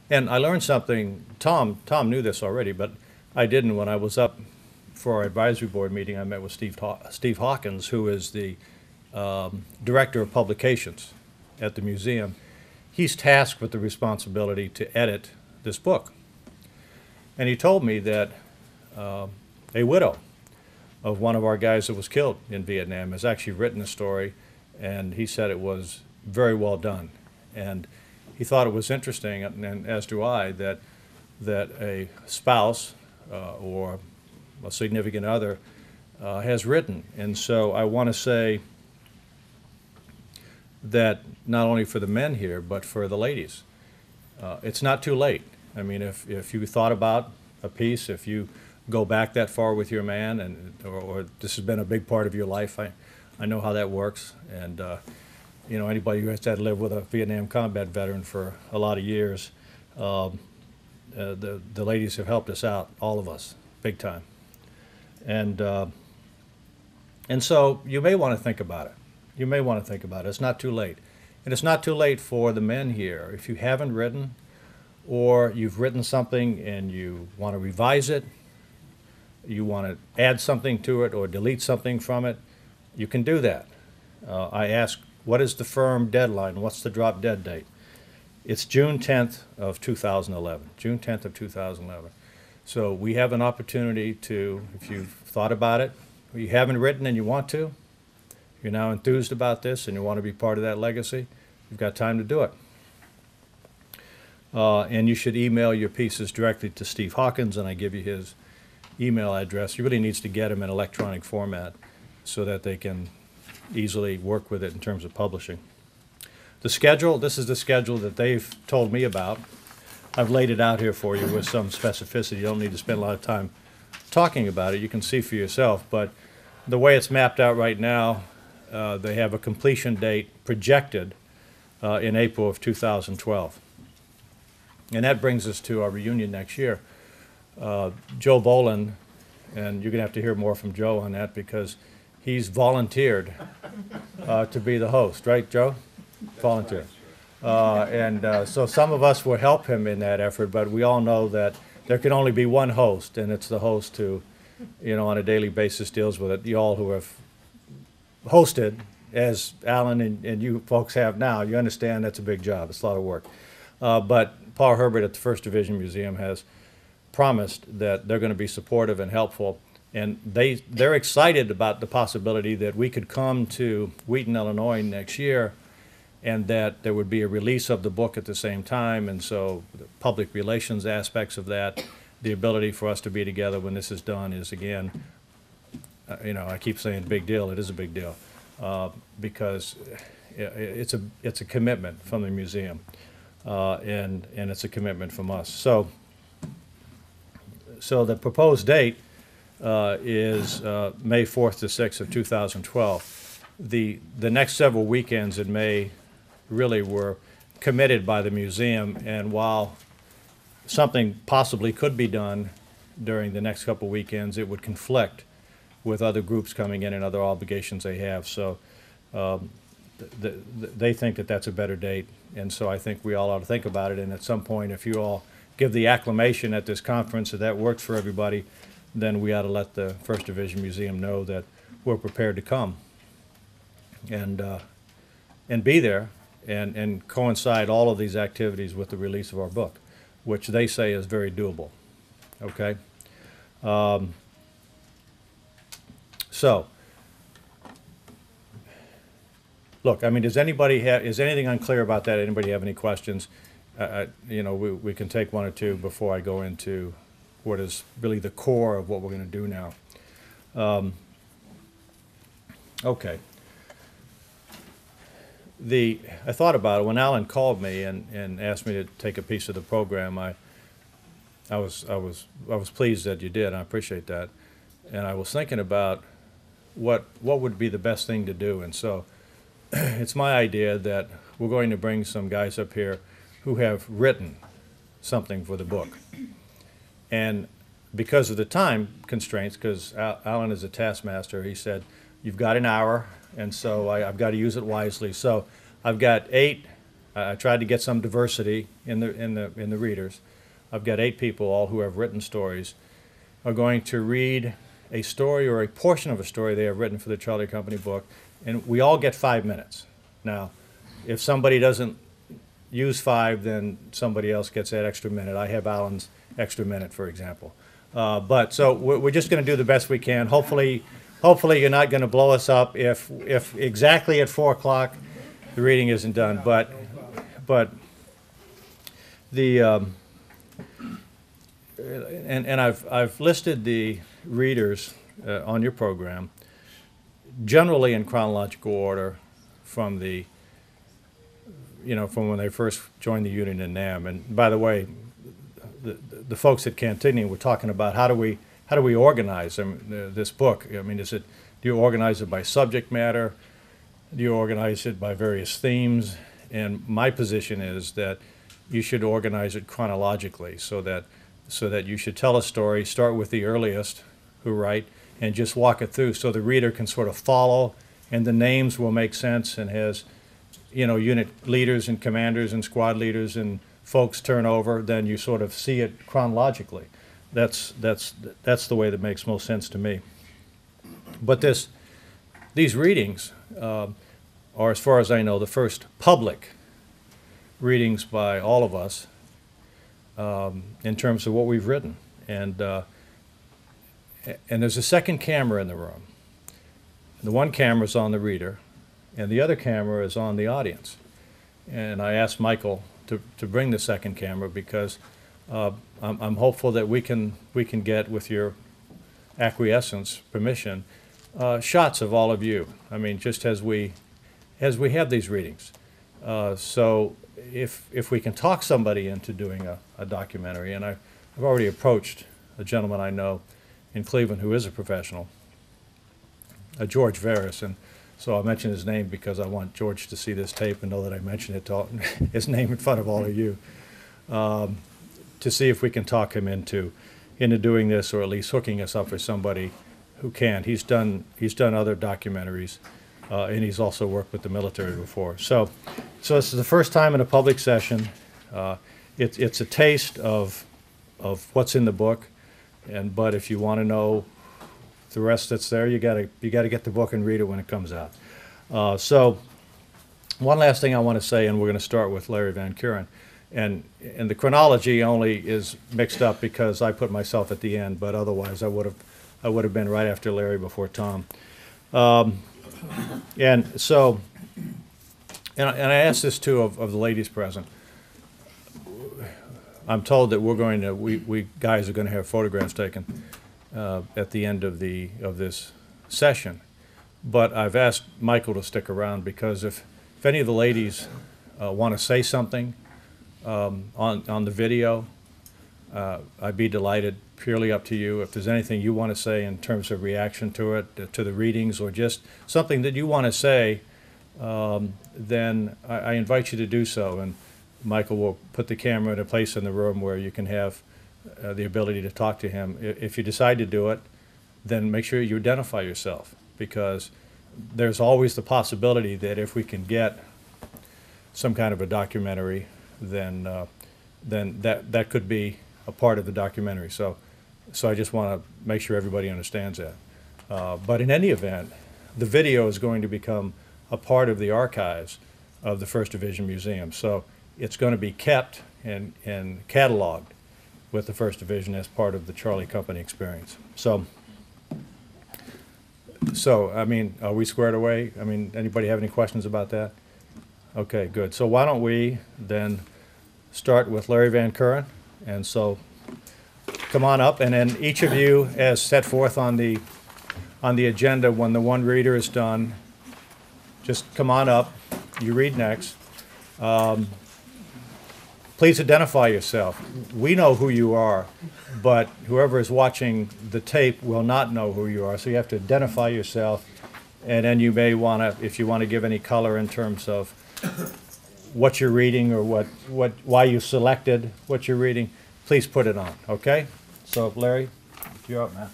And I learned something. Tom knew this already, but I didn't. When I was up for our advisory board meeting, I met with Steve Hawkins, who is the director of publications at the museum. He's tasked with the responsibility to edit this book. And he told me that a widow of one of our guys that was killed in Vietnam has actually written a story, and he said it was very well done. And he thought it was interesting, and as do I, that a spouse or a significant other has written. And so I want to say that not only for the men here, but for the ladies, it's not too late. I mean, if you thought about a piece, if you go back that far with your man, or this has been a big part of your life, I know how that works. And anybody who has had to live with a Vietnam combat veteran for a lot of years, the ladies have helped us out, all of us, big time. And and so you may want to think about it. You may want to think about it. It's not too late. And it's not too late for the men here. If you haven't written, or you've written something and you want to revise it, you want to add something to it or delete something from it, you can do that. I asked, what is the firm deadline? What's the drop dead date? It's June 10th of 2011. June 10th of 2011. So we have an opportunity to, if you've thought about it, or you haven't written and you want to, you're now enthused about this and you want to be part of that legacy, you've got time to do it. And you should email your pieces directly to Steve Hawkins, and I give you his email address. He really needs to get them in electronic format so that they can easily work with it in terms of publishing. The schedule, this is the schedule that they've told me about. I've laid it out here for you with some specificity. You don't need to spend a lot of time talking about it. You can see for yourself. But the way it's mapped out right now, they have a completion date projected in April of 2012. And that brings us to our reunion next year. Joe Boland, and you're going to have to hear more from Joe on that because he's volunteered to be the host, right, Joe? Volunteer. So some of us will help him in that effort, but we all know that there can only be one host, and it's the host who, on a daily basis deals with it. You all who have hosted, as Alan and you folks have now, you understand that's a big job. It's a lot of work. But Paul Herbert at the First Division Museum has promised that they're going to be supportive and helpful, and they're excited about the possibility that we could come to Wheaton, Illinois next year, and that there would be a release of the book at the same time. And so the public relations aspects of that, the ability for us to be together when this is done is, again, I keep saying big deal. It is a big deal because it's a commitment from the museum. And it's a commitment from us. So the proposed date is May 4th to 6th of 2012. The next several weekends in May really were committed by the museum, and while something possibly could be done during the next couple weekends, it would conflict with other groups coming in and other obligations they have. So they think that that's a better date, and so I think we all ought to think about it. And at some point, if you all give the acclamation at this conference that works for everybody, then we ought to let the First Division Museum know that we're prepared to come and be there and coincide all of these activities with the release of our book, which they say is very doable. Okay? So. Look, I mean, is anything unclear about that? Anybody have any questions? We can take one or two before I go into what is really the core of what we're going to do now. Okay. I thought about it when Alan called me and asked me to take a piece of the program. I was pleased that you did. I appreciate that, and I was thinking about what would be the best thing to do, and so. It's my idea that we're going to bring some guys up here who have written something for the book. And because of the time constraints, because Alan is a taskmaster, he said, you've got an hour, and so I've got to use it wisely. So I've got 8 I tried to get some diversity in the readers. I've got 8 people, all who have written stories, are going to read a story or a portion of a story they have written for the Charlie Company book, and we all get 5 minutes. Now, if somebody doesn't use 5, then somebody else gets that extra minute. I have Alan's extra minute, for example. But so we're just going to do the best we can. Hopefully you're not going to blow us up if exactly at 4 o'clock the reading isn't done. But the and I've listed the readers on your program generally in chronological order from the from when they first joined the unit in NAM. And by the way, the folks at Cantigny were talking about how do we organize this book? I mean, do you organize it by subject matter? Do you organize it by various themes? And my position is that you should organize it chronologically, so that you should tell a story, start with the earliest who write, and just walk it through so the reader can sort of follow, and the names will make sense, and has unit leaders and commanders and squad leaders and folks turn over, then you sort of see it chronologically. That's the way that makes most sense to me. But these readings are, as far as I know, the first public readings by all of us in terms of what we've written. And there's a second camera in the room. The one camera is on the reader, and the other camera is on the audience. And I asked Michael to bring the second camera because I'm hopeful that we can get, with your acquiescence, permission, shots of all of you. I mean, just as we have these readings. So if we can talk somebody into doing a documentary, and I've already approached a gentleman I know in Cleveland who is a professional, George Veris, and so I mention his name because I want George to see this tape and know that I mentioned his name in front of all of you, to see if we can talk him into doing this, or at least hooking us up with somebody who can. He's done other documentaries, and he's also worked with the military before. So this is the first time in a public session. It's a taste of what's in the book, but if you want to know the rest that's there, you gotta get the book and read it when it comes out. So one last thing I want to say, and we're going to start with Larry Van Kuren, and the chronology only is mixed up because I put myself at the end, but otherwise I would have been right after Larry, before Tom. And so, and I asked this too of the ladies present. I'm told that we guys are going to have photographs taken at the end of this session, but I've asked Michael to stick around because if any of the ladies want to say something on the video, I'd be delighted. Purely up to you. If there's anything you want to say in terms of reaction to it, to the readings, or just something that you want to say, then I invite you to do so. And Michael will put the camera in a place in the room where you can have the ability to talk to him. If you decide to do it, then make sure you identify yourself, because there's always the possibility that if we can get some kind of a documentary, then that could be a part of the documentary. So I just want to make sure everybody understands that. But in any event, the video is going to become a part of the archives of the 1st Division Museum. So it's going to be kept and cataloged with the 1st Division as part of the Charlie Company experience. So I mean, are we squared away? I mean, anybody have any questions about that? Okay, good. So why don't we then start with Larry Van Kuren? And so come on up, and then each of you, as set forth on the agenda, when the one reader is done, just come on up. You read next. Please identify yourself. We know who you are, but whoever is watching the tape will not know who you are, so you have to identify yourself, and then you may want to, if you want to give any color in terms of what you're reading, or why you selected what you're reading, please put it on, okay? So Larry, you're up, man.